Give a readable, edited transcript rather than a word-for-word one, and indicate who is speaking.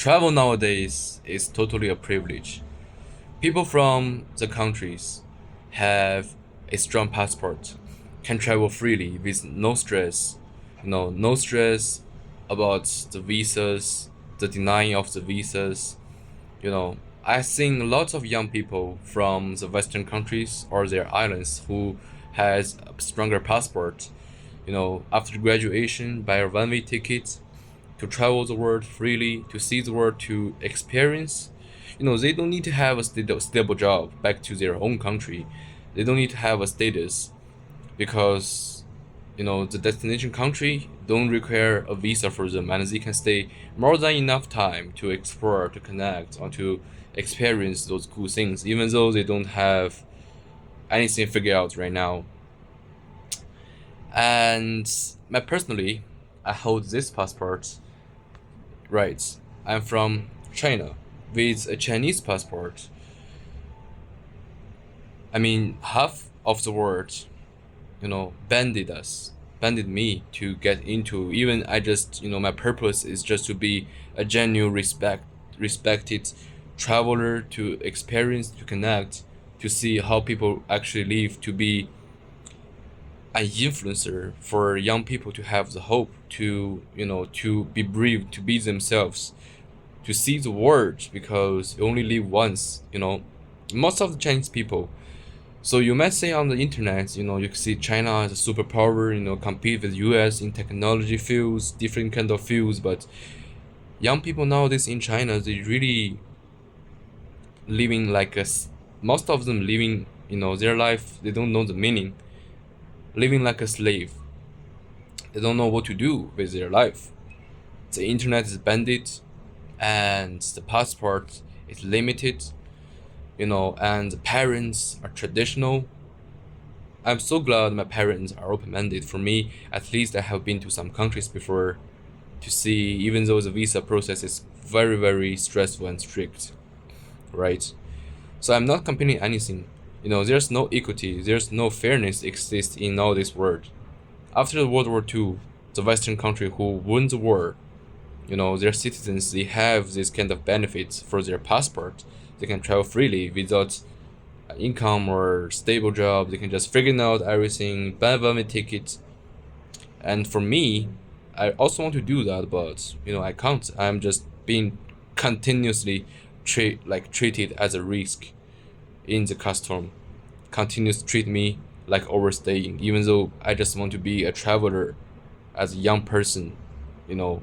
Speaker 1: Travel nowadays is totally a privilege. People from the countries have a strong passport, can travel freely with no stress, no stress about the visas, the denying of the visas. I've seen lots of young people from the Western countries or their islands who has a stronger passport. After graduation, buy a one-way ticket to travel the world freely, to see the world, to experience. They don't need to have a stable job back to their own country. They don't need to have a status because the destination country don't require a visa for them, and they can stay more than enough time to explore, to connect, or to experience those cool things, even though they don't have anything figured out right now. And personally, I hold this passport. Right, I'm from China with a Chinese passport. I mean, half of the world, banded me to get into. Even I just, my purpose is just to be a genuine respected traveler, to experience, to connect, to see how people actually live, to be an influencer for young people to have the hope to, to be brave, to be themselves, to see the world because you only live once. Most of the Chinese people. So you might say on the internet, you see China as a superpower, compete with US in technology fields, different kind of fields, but young people nowadays in China, they really living like most of them living, their life, they don't know the meaning, living like a slave. They don't know what to do with their life. The internet is banded and the passport is limited, and the parents are traditional. I'm so glad my parents are open-minded. For me, at least I have been to some countries before to see, even though the visa process is very, very stressful and strict, right? So I'm not comparing anything. There's no equity, there's no fairness exists in all this world. After the World War II, the Western country who won the war, their citizens, they have this kind of benefits for their passport. They can travel freely without income or stable job. They can just figure out everything, buy a ticket. And for me, I also want to do that, but I can't. I'm just being continuously treated as a risk in the custom. Continues to treat me like overstaying, even though I just want to be a traveler as a young person, you know,